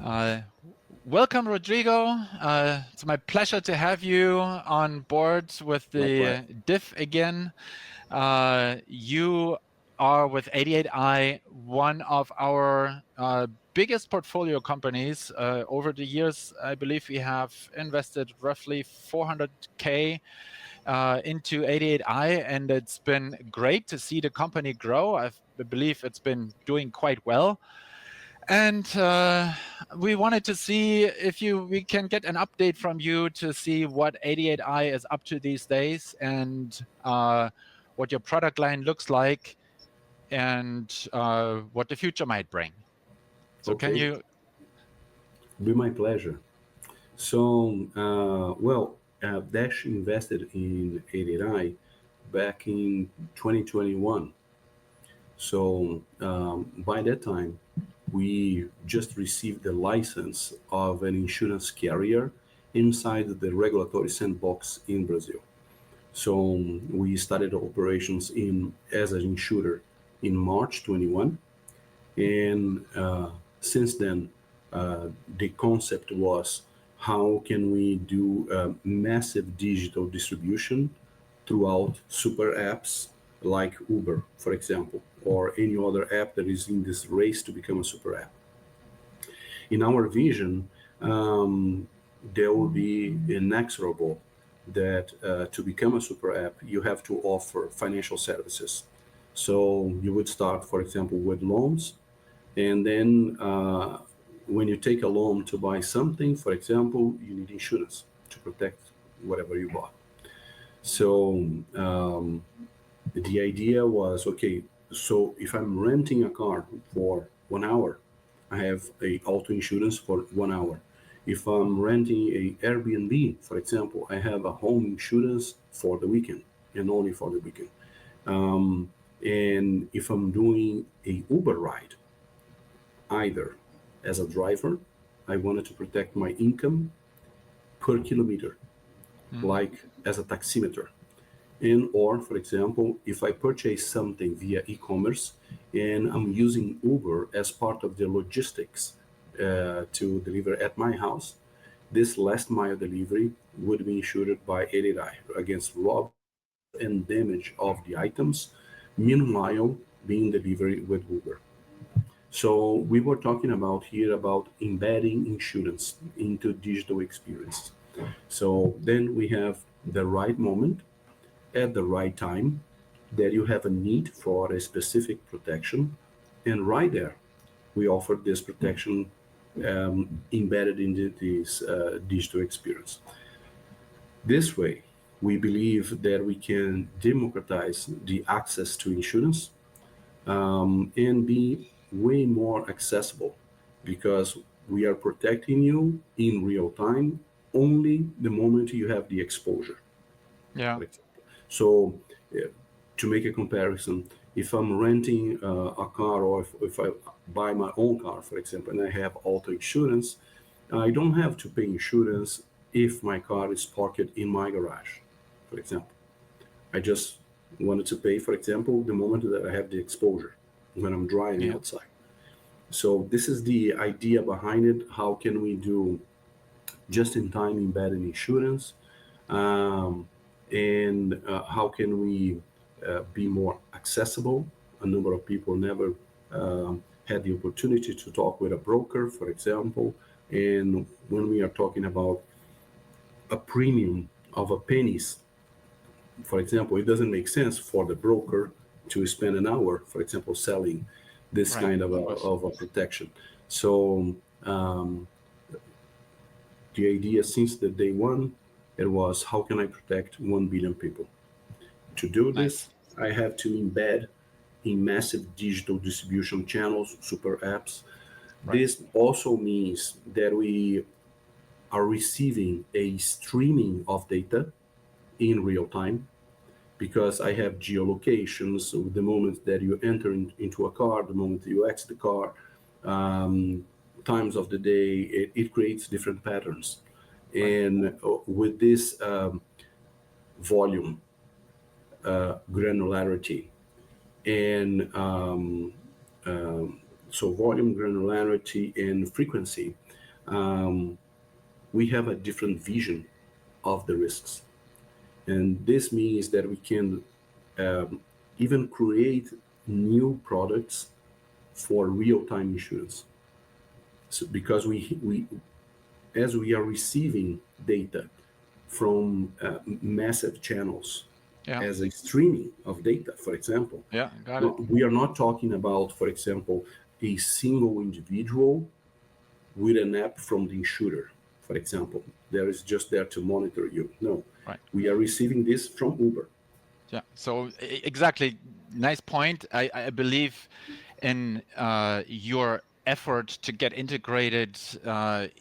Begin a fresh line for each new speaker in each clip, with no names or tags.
Uh, Welcome, Rodrigo. It's my pleasure to have you on board with
My pleasure.
the DIF again. You are with 88i, one of our biggest portfolio companies. Over the years, I believe we have invested roughly 400K into 88i, and it's been great to see the company grow. I believe it's been doing quite well. And we wanted to see if we can get an update from you to see what 88i is up to these days and what your product line looks like and what the future might bring. So can
Okay,
you?
be my pleasure. So, Dash invested in 89 back in 2021. So, by that time, we just received the license of an insurance carrier inside the regulatory sandbox in Brazil. So, we started operations in as an insurer in March 21, and since then, the concept was how can we do massive digital distribution throughout super apps like Uber, for example, or any other app that is in this race to become a super app. In our vision, there will be inexorable that to become a super app, you have to offer financial services. So you would start, for example, with loans, and then when you take a loan to buy something, for example, you need insurance to protect whatever you bought. So the idea was okay, so if I'm renting a car for 1 hour, I have a auto insurance for 1 hour. If I'm renting a Airbnb, for example, I have a home insurance for the weekend and only for the weekend. And if I'm doing a Uber ride, either as a driver, I wanted to protect my income per kilometer,
Mm,
like as a taximeter. And or, for example, if I purchase something via e-commerce and I'm using Uber as part of the logistics to deliver at my house, this last mile delivery would be insured by 88i against robbery and damage of the items, meanwhile being delivered with Uber. So we were talking about here about embedding insurance into digital experience. So then we have the right moment at the right time that you have a need for a specific protection, and right there we offer this protection embedded into this digital experience. This way, we believe that we can democratize the access to insurance and be way more accessible because we are protecting you in real time only the moment you have the exposure,
yeah.
for example. So, uh, to make a comparison, if I'm renting a car or if I buy my own car, for example, and I have auto insurance, I don't have to pay insurance if my car is parked in my garage, for example. I just wanted to pay, for example, the moment that I have the exposure when I'm driving
Yeah.
outside. So this is the idea behind it. How can we do just-in-time embedded insurance, um, and how can we be more accessible? A number of people never had the opportunity to talk with a broker, for example. And when we are talking about a premium of a pennies, for example, it doesn't make sense for the broker to spend an hour, for example, selling this
Right.
kind
Of course.
of a protection. So the idea since the day one, it was how can I protect 1 billion people? To do this,
Nice.
I have to embed in massive digital distribution channels, super apps.
Right.
This also means that we are receiving a streaming of data in real time because I have geolocations. So the moment that you enter into a car, the moment you exit the car, um, times of the day, it creates different patterns.
Right.
And with this volume, granularity, and so volume, granularity, and frequency, um, we have a different vision of the risks. And this means that we can even create new products for real-time insurance. So because we as we are receiving data from massive channels
Yeah.
as a streaming of data, for example,
Yeah. Got it.
we are not talking about, for example, a single individual with an app from the insurer, for example. There is just there to monitor you. No,
Right.
we are receiving this from Uber.
Yeah. So exactly. Nice point. I believe in your effort to get integrated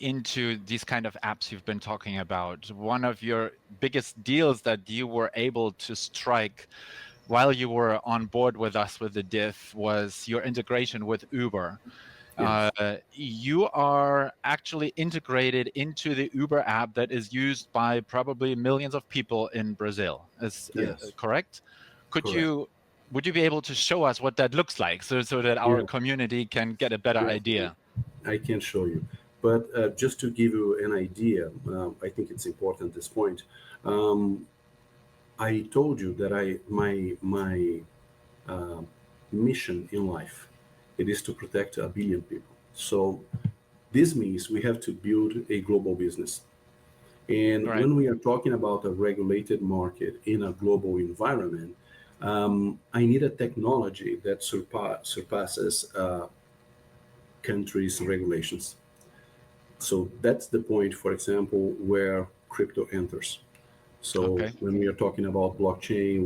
into these kind of apps you've been talking about. One of your biggest deals that you were able to strike while you were on board with us with the DIF was your integration with Uber.
Yes.
You are actually integrated into the Uber app that is used by probably millions of people in Brazil. Is
Yes.
correct? Could
Correct.
you would you be able to show us what that looks like so that our
Yeah.
community can get a better
Definitely.
idea?
I can show you. But just to give you an idea, I think it's important at this point. Um, I told you that my uh, mission in life it is to protect a billion people. So this means we have to build a global business. And
Right.
when we are talking about a regulated market in a global environment, I need a technology that surpasses countries' regulations. So that's the point, for example, where crypto enters. So
Okay.
when we are talking about blockchain,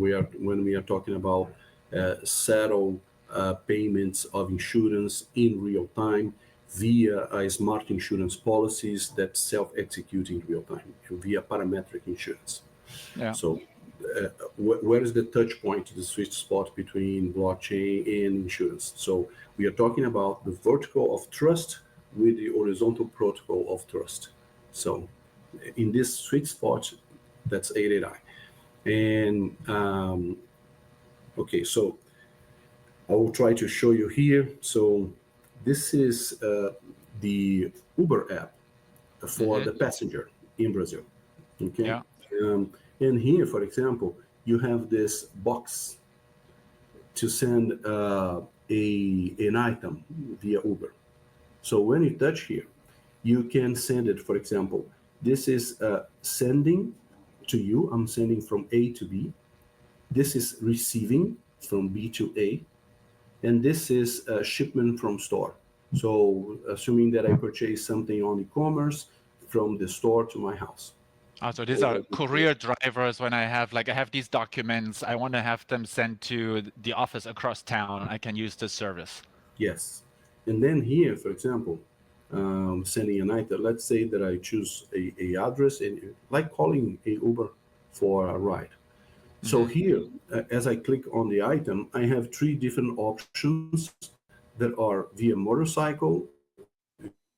when we are talking about settle payments of insurance in real time via smart insurance policies that self-execute in real time via parametric insurance.
Yeah.
So where is the touch point, the sweet spot between blockchain and insurance? So we are talking about the vertical of trust with the horizontal protocol of trust. So in this sweet spot, that's 8AI. And okay, so I will try to show you here. So this is the Uber app for
Hmm.
the passenger in Brazil. Okay,
Yeah.
and here, for example, you have this box to send an item via Uber. So when you touch here, you can send it. For example, this is sending to you. I'm sending from A to B. This is receiving from B to A, and this is a shipment from store. So assuming that I purchase something on e-commerce from the store to my house.
So these are
Or
courier drivers. When I have these documents, I want to have them sent to the office across town. I can use this service.
yes. And then here, for example, sending an item, let's say that I choose a address and like calling a Uber for a ride. So
Hmm.
here, as I click on the item, I have three different options that are via motorcycle,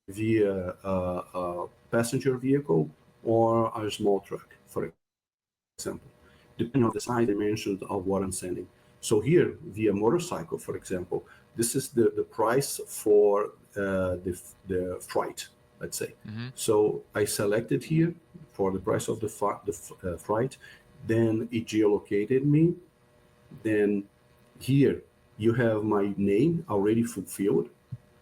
via passenger vehicle, or a small truck, for example, depending on the size dimensions of what I'm sending. So here, via motorcycle, for example, this is the price for the freight, let's say.
Hmm.
So I selected here for the price of the freight, then it geolocated me. Then here you have my name already fulfilled.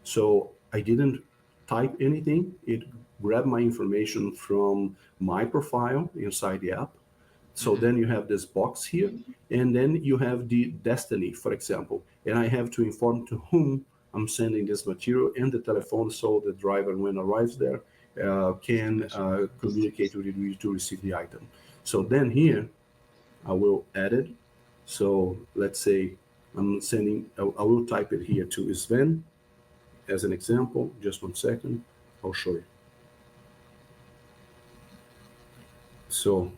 So I didn't type anything. It grabbed my information from my profile inside the app. So
Hmm.
then you have this box here, and then you have the destiny, for example, and I have to inform to whom I'm sending this material and the telephone, so the driver, when arrives there, can
Destination.
communicate with you to receive the item. So then here I will add it. So let's say I'm sending, I will type it here to Sven as an example. Just 1 second, I'll show you. So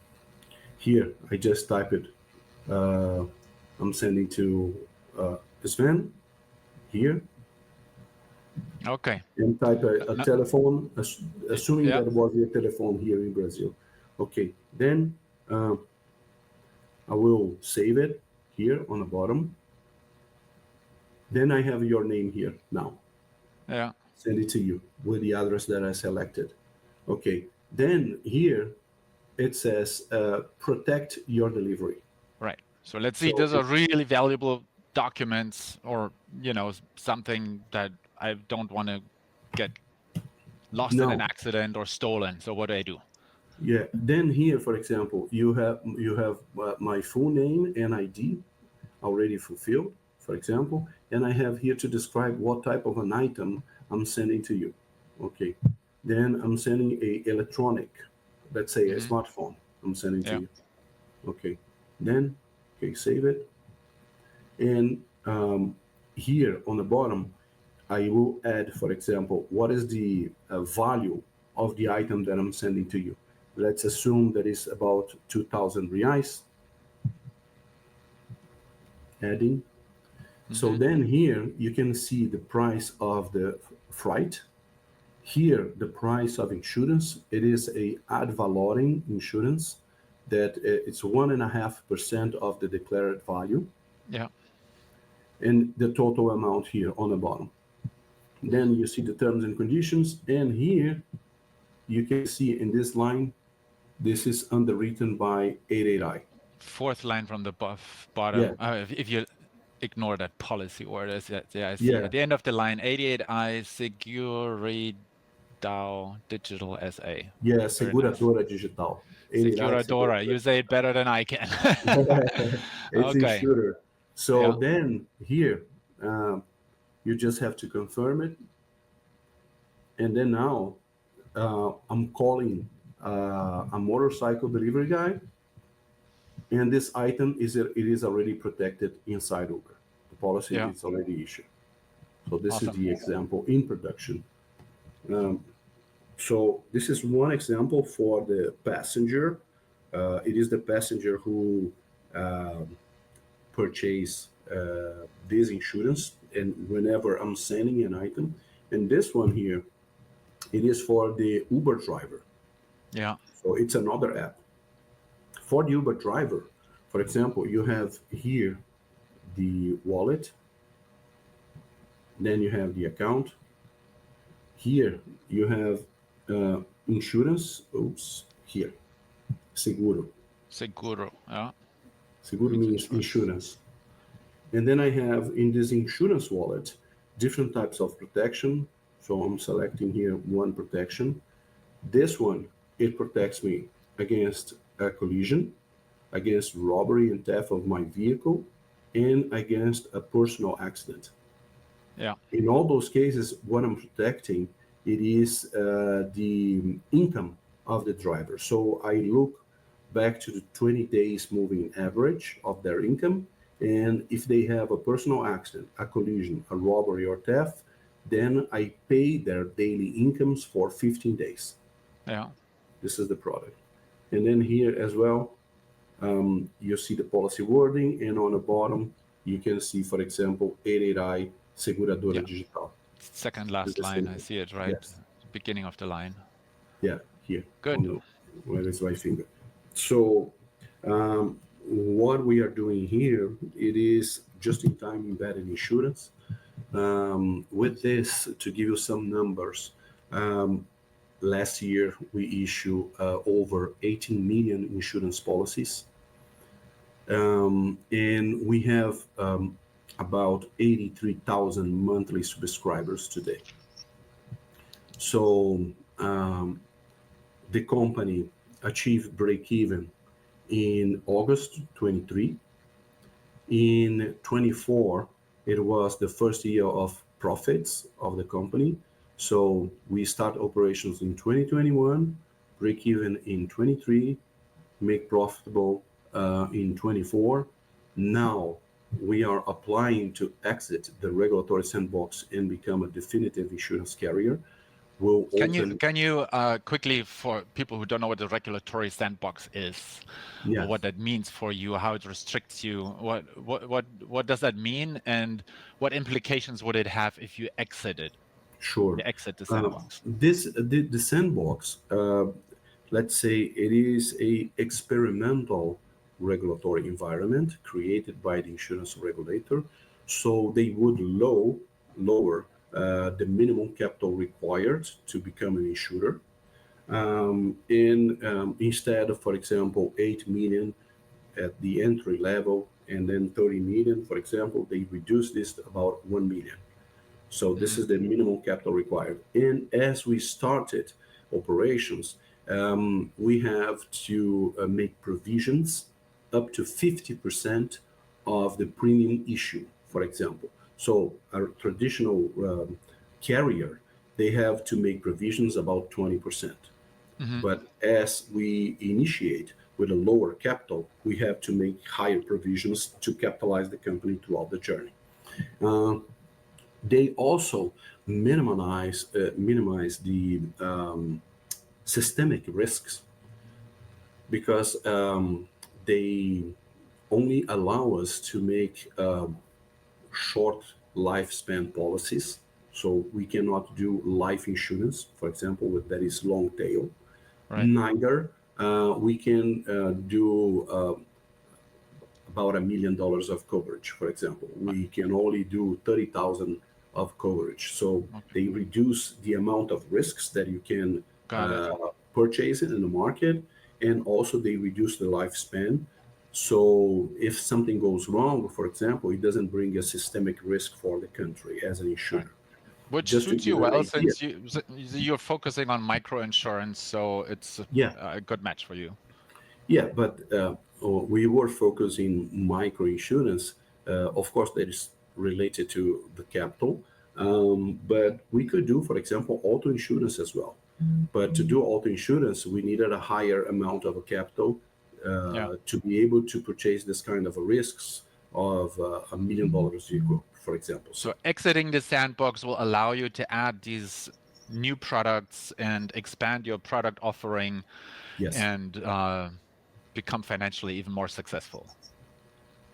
here I just type it. Uh, I'm sending to Sven here
Okay.
and type a
No,
telephone, assuming
yeah.
that was your telephone here in Brazil. Okay, then I will save it here on the bottom. Then I have your name here now.
Yeah.
send it to you with the address that I selected. Okay. Then here it says protect your delivery.
Right. So let's see,
So
those are really valuable documents or, something that I don't want to get lost in an
now,
accident or stolen. So what do I do?
yeah. Then here, for example, you have my full name and ID already fulfilled, for example, and I have here to describe what type of an item I'm sending to you. Okay. Then I'm sending a electronic, let's say a
Hmm.
smartphone. I'm sending to
Yeah.
you. Okay. Then, okay, save it. And here on the bottom, I will add, for example, what is the value of the item that I'm sending to you. Let's assume that is about 2,000 reais. Adding. So
Hmm.
then here you can see the price of the freight. Here, the price of insurance. It is a ad valorem insurance that it's 1.5% of the declared value,
Yeah.
and the total amount here on the bottom. Then you see the terms and conditions, and here you can see in this line, this is underwritten by 88i.
Fourth line from the bottom.
Yeah,
If you ignore that policy order, yeah, I see
yeah,
at the end of the line, 88I Seguridao Digital SA.
yeah,
Very nice.
seguradora digital. 88i
Securadora.
seguradora
You say it better than I can.
digital. It's
Okay.
insurer. So
Yeah.
then here, you just have to confirm it. And then now I'm calling a motorcycle delivery guy, and this item is already protected inside Uber. The policy
Yeah.
is already issued. So this is
Awesome.
the example in production. Um, so this is one example for the passenger. It is the passenger who purchase this insurance, and whenever I'm sending an item, and this one here, it is for the Uber driver.
Yeah.
So it's another app. For the Uber driver, for example, you have here the wallet, then you have the account. Here you have insurance. Oops, here, seguro.
Seguro. Yeah.
Seguro
Means
means
insurance.
insurance. And then I have in this insurance wallet different types of protection. So I'm selecting here one protection. This one, it protects me against a collision, against robbery and theft of my vehicle, and against a personal accident.
Yeah.
In all those cases, what I'm protecting, it is the income of the driver. So I look back to the 20 days moving average of their income. And if they have a personal accident, a collision, a robbery, or theft, then I pay their daily incomes for 15 days.
Yeah.
This is the product. And then here as well, you see the policy wording, and on the bottom, you can see, for example, 88i Seguradora
Yeah.
Digital.
Second
This is
last
the
line.
same
I
thing.
see it right.
Yes.
Beginning of the line.
Yeah, here on
Good.
the where is my finger. So what we are doing here, it is just in time embedded insurance. With this, to give you some numbers, last year we issued over 18 million insurance policies. And we have about 83,000 monthly subscribers today. So the company achieved break even in August 23. In 24, it was the first year of profits of the company. So we start operations in 2021, break even in 23, make profitable in 24. Now we are applying to exit the regulatory sandbox and become a definitive insurance carrier. We'll open,
Can you quickly, for people who don't know what the regulatory sandbox is, or
yes,
what that means for you, how it restricts you, what does that mean, and what implications would it have if you
sure.
exit the sandbox?
The sandbox, let's say it is a experimental regulatory environment created by the insurance regulator. So they would lower the minimum capital required to become an insurer. And instead of, for example, 8 million at the entry level and then 30 million, for example, they reduce this to about 1 million. So this is the minimum capital required. And as we started operations, we have to make provisions up to 50% of the premium issue, for example. So a traditional carrier, they have to make provisions about 20%. But as we initiate with a lower capital, we have to make higher provisions to capitalize the company throughout the journey. Uh, they also minimize the systemic risks because they only allow us to make short lifespan policies. So we cannot do life insurance, for example, that is long tail.
Right.
Neither we can do about $1 million of coverage, for example. We can only do 30,000 of coverage. So
Okay.
they reduce the amount of risks that you can
Got it.
purchase it in the market, and also they reduce the lifespan. So if something goes wrong, for example, it doesn't bring a systemic risk for the country as an
Right.
insurer.
Which
Just to
suits you
give an
well
idea.
since you're focusing on micro insurance, so it's
Yeah,
a good match for you.
yeah, but we were focusing micro insurance. Of course, that is related to the capital, but we could do, for example, auto insurance as well. But to do auto insurance, we needed a higher amount of a capital
Yeah.
to be able to purchase this kind of risks of $1 million vehicle, for example.
So
So
exiting the sandbox will allow you to add these new products and expand your product offering
yes,
and become financially even more successful.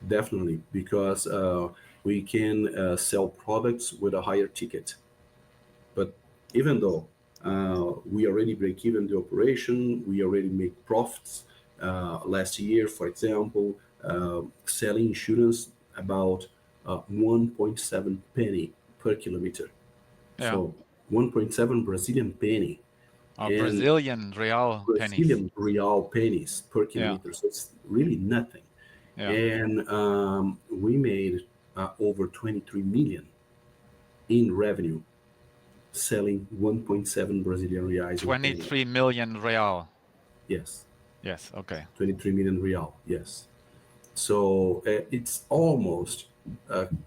definitely, because we can sell products with a higher ticket. But even though we already break even the operation, we already make profits. Last year, for example, selling insurance about 1.7 penny per kilometer.
Yeah.
So 1.7 Brazilian penny and
Brazilian real pennies.
Brazilian real pennies per
Yeah.
kilometer. So it's really nothing.
Yeah.
And we made over 23 million in revenue selling 1.7 Brazilian reais in penny.
23 million real.
Yes,
Yes. Okay.
23 million real. Yes. So it's almost,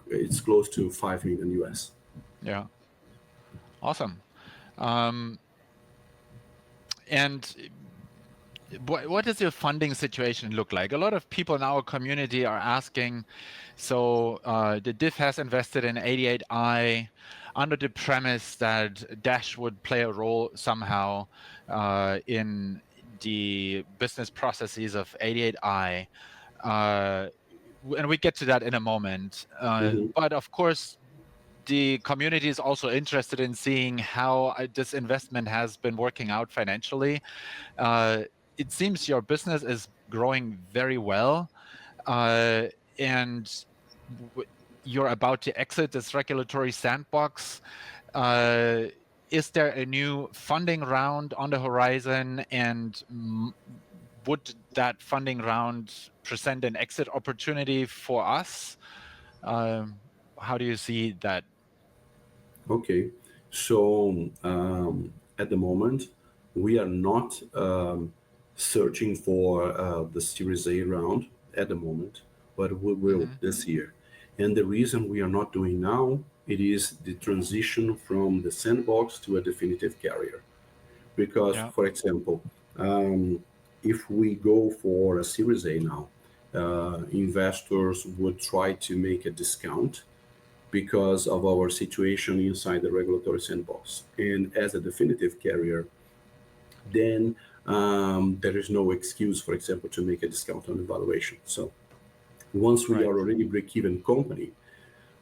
it's close to 5 million US.
Yeah. Awesome. Um, and what does your funding situation look like? A lot of people in our community are asking. So the DIF has invested in 88i under the premise that Dash would play a role somehow in the business processes of 88i. And we get to that in a moment.
Hmm.
But of course, the community is also interested in seeing how this investment has been working out financially. Uh, it seems your business is growing very well, uh, and you're about to exit this regulatory sandbox. Uh, is there a new funding round on the horizon, and would that funding round present an exit opportunity for us? How do you see that?
Okay. So at the moment, we are not searching for the Series A round at the moment, but we will
Hmm.
this year. And the reason we are not doing now, it is the transition from the sandbox to a definitive carrier. Because,
Yeah.
for example, um, if we go for a Series A now, investors would try to make a discount because of our situation inside the regulatory sandbox. And as a definitive carrier, then there is no excuse, for example, to make a discount on the valuation. So once we
Right.
are already break-even company,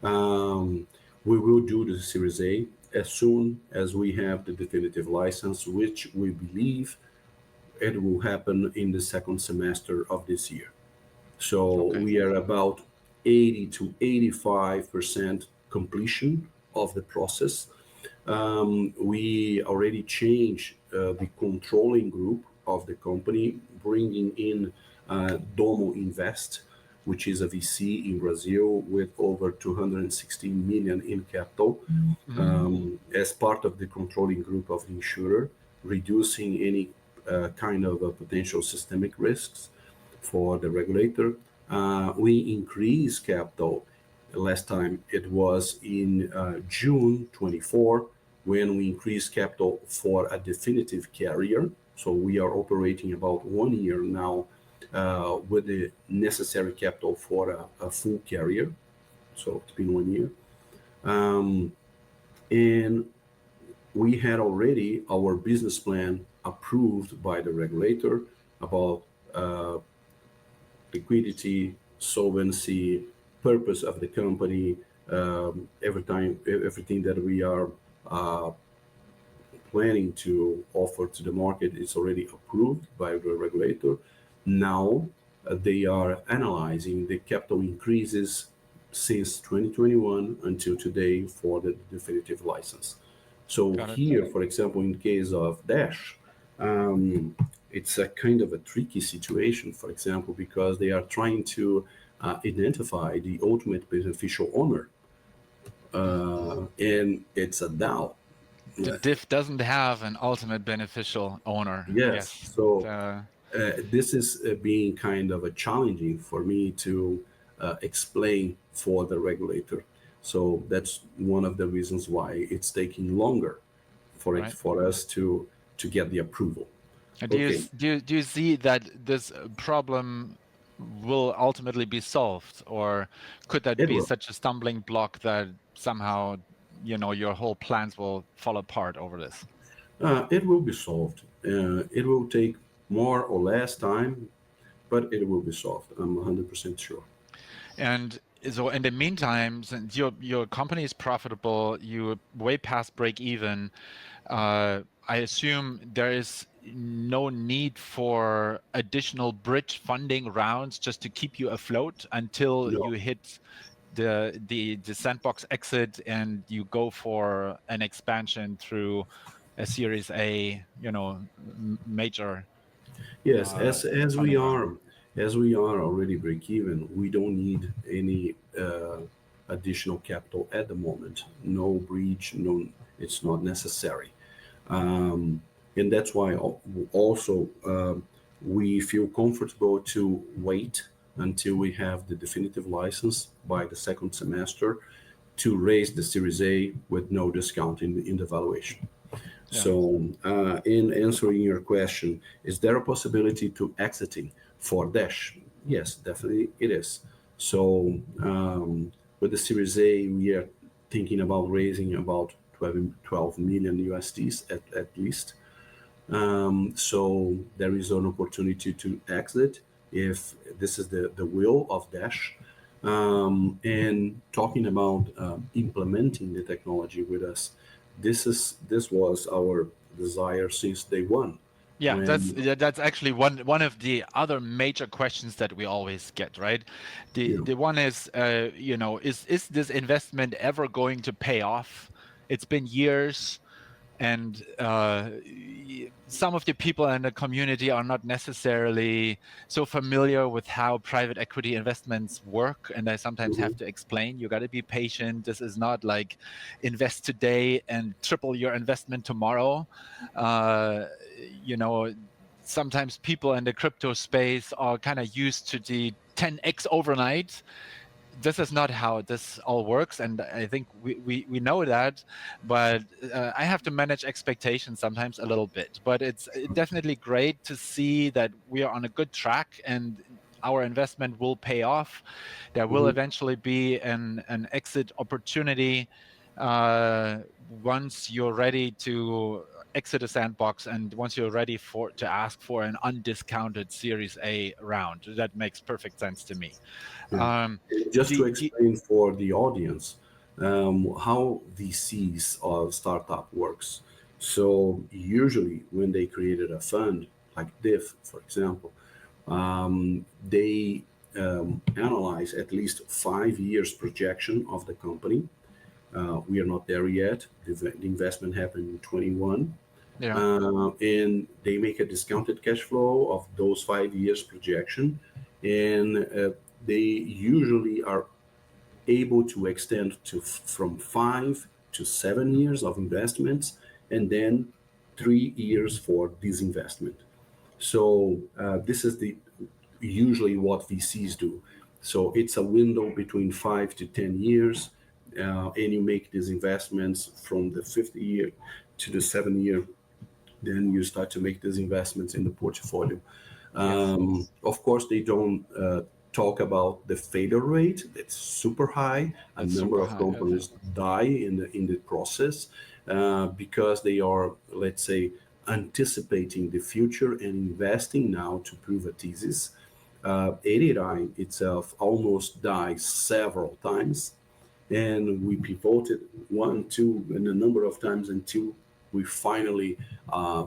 um, we will do the Series A as soon as we have the definitive license, which we believe it will happen in the second semester of this year. So
Okay.
we are about 80 to 85% completion of the process. We already changed the controlling group of the company, bringing in Domo Invest, which is a VC in Brazil with over 216 million in capital, as part of the controlling group of the insurer, reducing any kind of potential systemic risks for the regulator. We increased capital. Last time it was in June 24 when we increased capital for a definitive carrier. So we are operating about 1 year now with the necessary capital for a full carrier. So it's been 1 year. And we had already our business plan approved by the regulator about liquidity, solvency, purpose of the company, everything that we are planning to offer to the market is already approved by the regulator. Now they are analyzing the capital increases since 2021 until today for the definitive license. So
Got it.
here, for example, in case of Dash, it's a kind of a tricky situation, for example, because they are trying to identify the ultimate beneficial owner, and it's a DAO.
The DIF doesn't have an ultimate beneficial owner.
Yes,
Yes.
so this is being kind of a challenging for me to explain for the regulator. So that's one of the reasons why it's taking longer for
Right.
for us to get the approval.
Do you
Okay,
do you see that this problem will ultimately be solved, or could that
it
be
will.
such a stumbling block that somehow, your whole plans will fall apart over this?
It will be solved. It will take more or less time, but it will be solved. I'm 100% sure.
And so in the meantime, since your company is profitable, you're way past break even, I assume there is no need for additional bridge funding rounds just to keep you afloat until you
No.
hit the sandbox exit and you go for an expansion through a Series A, major
Yes, as we
funding round.
are already break even, we don't need any additional capital at the moment. No breach, no, it's not necessary. And that's why also we feel comfortable to wait until we have the definitive license by the second semester to raise the Series A with no discount in the valuation.
Yeah.
So, in answering your question, is there a possibility to exiting for Dash? Yes, definitely it is. So, with the Series A, we are thinking about raising about 12 million USDs at least. So there is an opportunity to exit if this is the will of Dash. And talking about implementing the technology with us, this was our desire since day one.
Yeah,
When
that's actually one of the other major questions that we always get, right? The
you
the one is, is this investment ever going to pay off? It's been years, and some of the people in the community are not necessarily so familiar with how private equity investments work, and I sometimes
know,
have to explain, you got to be patient. This is not like invest today and triple your investment tomorrow. uh, you know Sometimes people in the crypto space are kind of used to the 10x overnight. This is not how this all works, and I think we know that, but I have to manage expectations sometimes a little bit. But it's definitely great to see that we are on a good track and our investment will pay off. There will
mhm.
eventually be an exit opportunity once you're ready to exit a sandbox, and once you're ready to ask for an undiscounted Series A round. That makes perfect sense to me.
Yeah.
um,
Just to
the
explain for the audience how VCs of startup works. So usually when they created a fund like DIF, for example, they analyze at least 5 years projection of the company. We are not there yet. The investment happened in 21.
Yeah.
And they make a discounted cash flow of those 5 years projection. And they usually are able to extend to from 5 to 7 years of investments, and then 3 years for disinvestment. So this is the usually what VCs do. So it's a window between 5 to 10 years, and you make these investments from the 5th year to the 7th year. Then you start to make these investments in the portfolio.
Yes.
Of course, they don't talk about the failure rate. It's super high. A
It's
number
super
of
high. Yes.
companies die in the process because they are, let's say, anticipating the future and investing now to prove a thesis. 88i itself almost died several times, and we pivoted one, two, and a number of times until we finally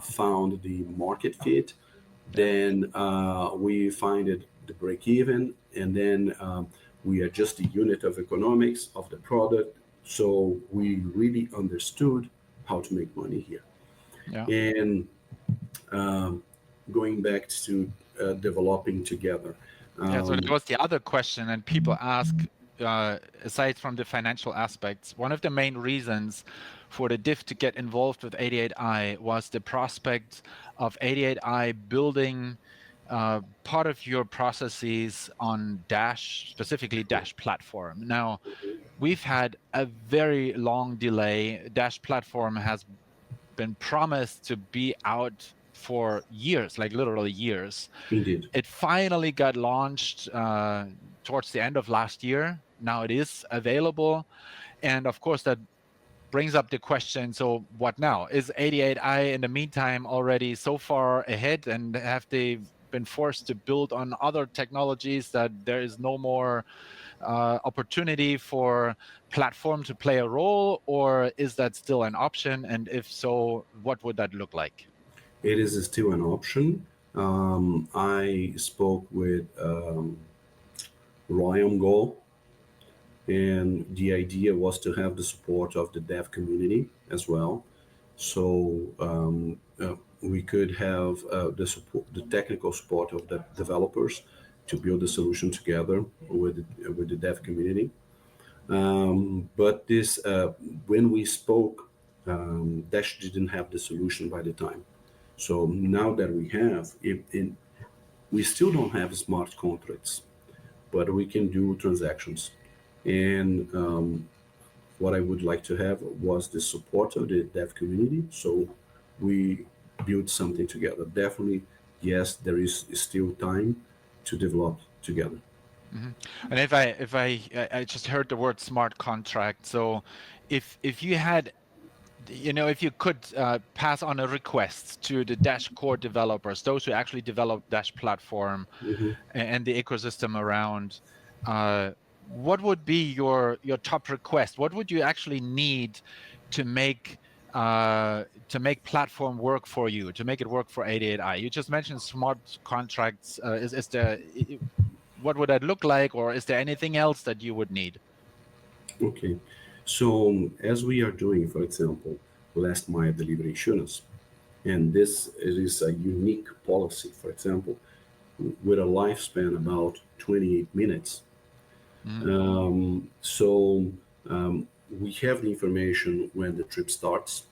found the market fit.
Yeah.
Then we find it the break even, and then we adjust the unit of economics of the product. So we really understood how to make money here.
Yeah.
And going back to developing together.
Yeah, so that
Um,
was the other question, and people ask, aside from the financial aspects, one of the main reasons for the DIF to get involved with 88i was the prospect of 88i building part of your processes on Dash, specifically Dash platform. Now, we've had a very long delay. Dash platform has been promised to be out for years, like literally years.
Indeed.
It finally got launched towards the end of last year. Now it is available. And of course, that brings up the question, so what now? Is 88i in the meantime already so far ahead, and have they been forced to build on other technologies that there is no more opportunity for platform to play a role, or is that still an option? And if so, what would that look like?
It is still an option. I spoke with Ryan Goal, and the idea was to have the support of the dev community as well. So we could have the support, the technical support of the developers to build the solution together with the dev community. But this, when we spoke, Dash didn't have the solution by the time. So now that we have, we still don't have smart contracts, but we can do transactions. And what I would like to have was the support of the dev community. So we build something together. Definitely, yes, there is still time to develop together.
Mhm. And if I just heard the word smart contract. So if you had, if you could pass on a request to the Dash core developers, those who actually develop Dash platform
Hmm.
and the ecosystem around, what would be your top request? What would you actually need to make platform work for you, to make it work for 88i? You just mentioned smart contracts. Is there what would that look like, or is there anything else that you would need?
Okay. So as we are doing, for example, last mile delivery insurance, and this is a unique policy, for example, with a lifespan about 28 minutes.
Mhm.
So we have the information when the trip starts,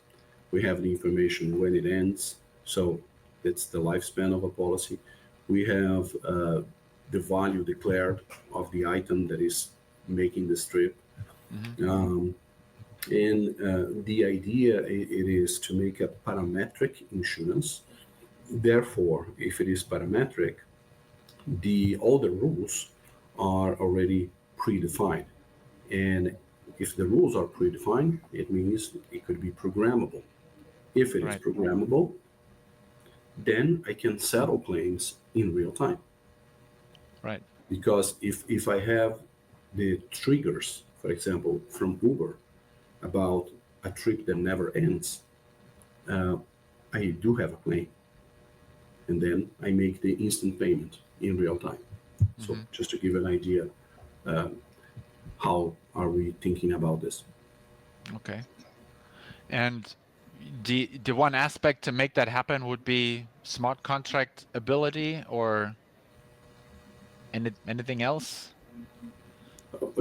we have the information when it ends. So it's the lifespan of a policy. We have the value declared of the item that is making this trip.
Mhm.
Um, and the idea it is to make a parametric insurance. Therefore, if it is parametric, the all the rules are already predefined. And if the rules are predefined, it means it could be programmable. If it is
Right.
programmable, then I can settle claims in real time.
Right.
Because if I have the triggers, for example, from Uber about a trip that never ends, uh, I do have a claim. And then I make the instant payment in real time. So
Mhm.
just to give an idea, how are we thinking about this?
Okay. And the one aspect to make that happen would be smart contract ability, or anything else?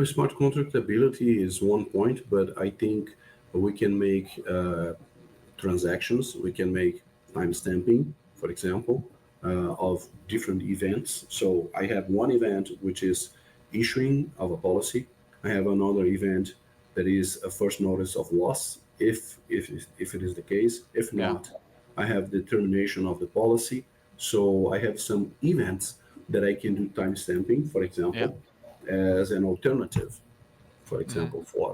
Smart contract ability is one point, but I think we can make transactions. We can make timestamping, for example, of different events. So I have one event which is issuing of a policy. I have another event that is a first notice of loss, if it is the case. If
Yeah.
not, I have the termination of the policy. So I have some events that I can do timestamping, for
Yeah.
example, as an alternative. For
Hmm.
example, for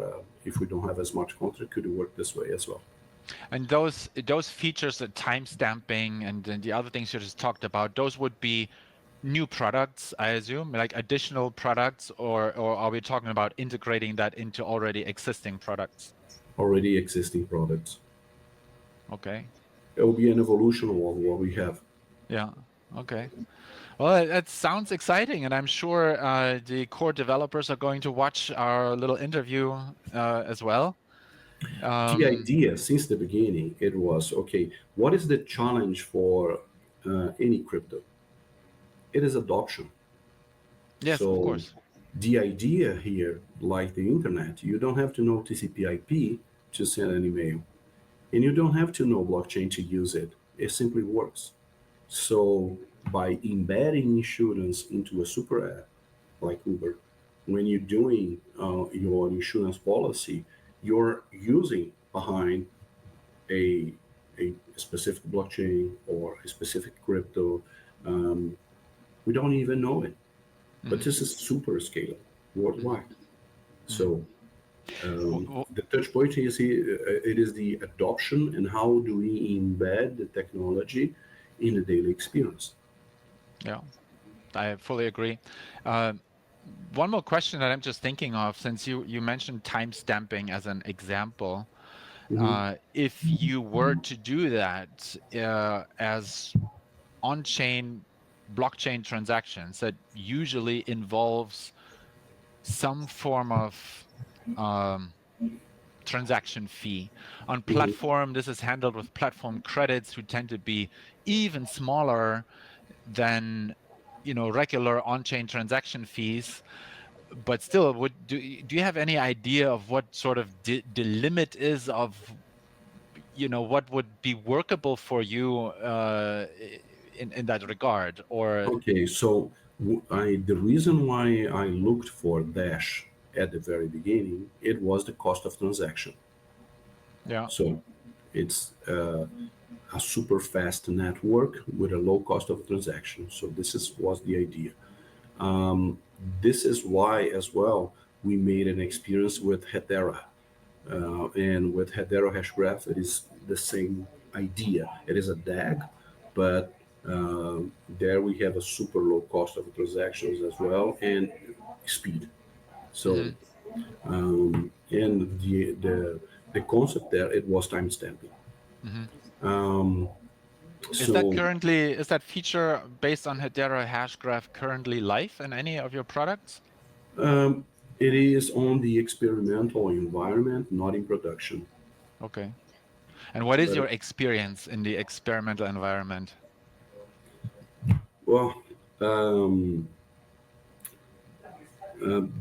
if we don't have a smart contract, could work this way as well.
And those features, the timestamping and then the other things you just talked about, those would be new products, I assume, like additional products, or are we talking about integrating that into already existing products?
Already existing products.
Okay.
It will be an evolution of what we have.
Yeah. Okay. Well, that sounds exciting, and I'm sure the core developers are going to watch our little interview as well.
The
Um,
idea since the beginning, it was okay, what is the challenge for any crypto? It is adoption.
yes, of
So
course.
the idea here, like the internet, you don't have to know TCP/IP to send an email, and you don't have to know blockchain to use it. It simply works. So by embedding insurance into a super app like Uber, when you're doing your insurance policy, you're using behind a, a specific blockchain or a specific crypto. Um, we don't even know it, but
Hmm.
this is super scalable
Hmm.
worldwide.
Hmm.
So the touch point is here, it is the adoption and how do we embed the technology in the daily experience.
Yeah, I fully agree. Uh, One more question that I'm just thinking of, since you mentioned timestamping as an example.
Hmm.
If you were to do that as on-chain blockchain transactions, that usually involves some form of um, transaction fee. On
Hmm.
platform, this is handled with platform credits, who tend to be even smaller than regular on-chain transaction fees. But still, do you have any idea of what sort of the limit is of what would be workable for you in that regard? Or
Okay, so the reason why I looked for Dash at the very beginning, it was the cost of transaction.
yeah.
So it's a super fast network with a low cost of transaction. So was the idea. This is why as well we made an experience with Hedera. And with Hedera Hashgraph, it is the same idea. It is a DAG, but there we have a super low cost of transactions as well and speed. So
Hmm.
and the concept there, it was timestamping.
Hmm.
So
Is that feature based on Hedera Hashgraph currently live in any of your products?
it is on the experimental environment, not in production.
Okay. And what is
But
your experience in the experimental environment?
well, um,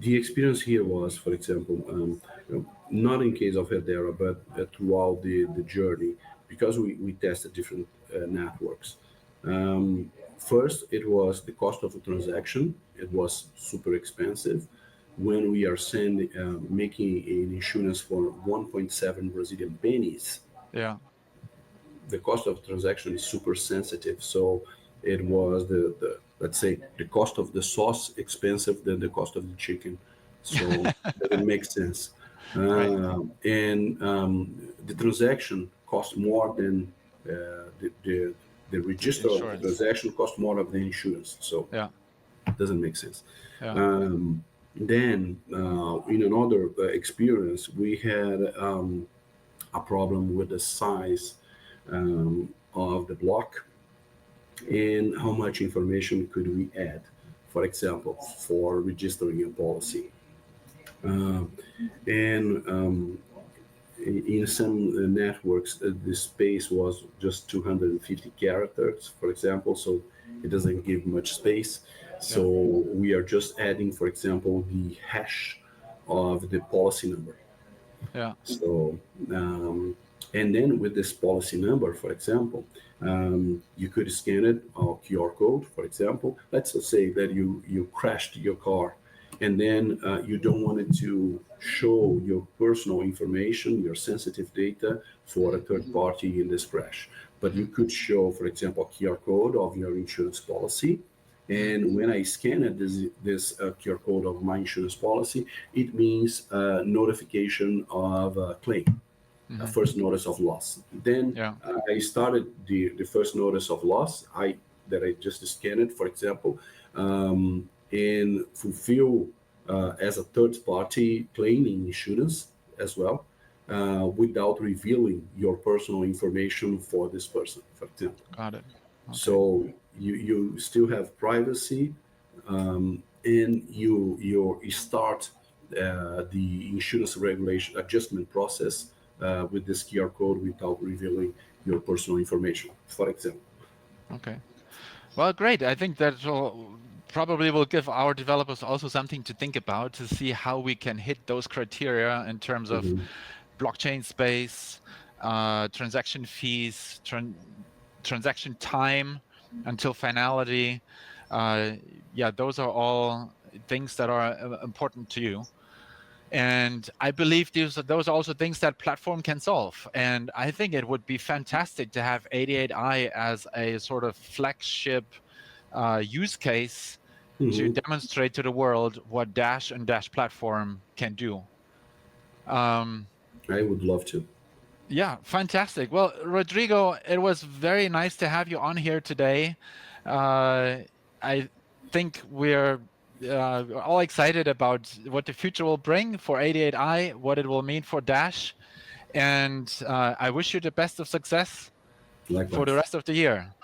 the experience here was, for example, not in case of Hedera, but throughout the journey, because we tested different networks. First, it was the cost of a transaction. It was super expensive. When we are making an insurance for 1.7 Brazilian pennies,
Yeah.
the cost of transaction is super sensitive. So it was the let's say the cost of the sauce expensive than the cost of the chicken. So that it makes sense.
Right.
And the transaction cost more than the
The
register of the
insurance.
transaction cost more of the insurance. So
Yeah.
it doesn't make sense.
Yeah.
Then in another experience, we had a problem with the size of the block and how much information could we add, for example, for registering a policy. And in some networks, the space was just 250 characters, for example, so it doesn't give much space.
Yeah.
So we are just adding, for example, the hash of the policy number.
Yeah.
So, and then with this policy number, for example, you could scan it or QR code, for example. Let's just say that you crashed your car, and then you don't want it to show your personal information, your sensitive data for a third party in this crash. But you could show, for example, a QR code of your insurance policy. And when I scan it, this QR code of my insurance policy, it means notification of a claim, a first notice of loss. Then
Yeah.
I started the first notice of loss that I just scanned it, for example, and fulfill as a third party claiming insurance as well, without revealing your personal information for this person, for example.
Got it. Okay.
So you still have privacy, and you start the insurance regulation adjustment process with this QR code without revealing your personal information, for example.
Okay. Well, great. I think that probably will give our developers also something to think about to see how we can hit those criteria in terms of
Mhm.
blockchain space, transaction fees, transaction time until finality. Yeah, those are all things that are important to you. And I believe those are also things that platform can solve. And I think it would be fantastic to have 88i as a sort of flagship use case to
Mhm.
demonstrate to the world what Dash and Dash platform can do. Um,
I would love to.
yeah, fantastic. Well, Rodrigo, it was very nice to have you on here today. I think we're all excited about what the future will bring for 88i, what it will mean for Dash, and I wish you the best of success for the
Likewise.
rest of the year.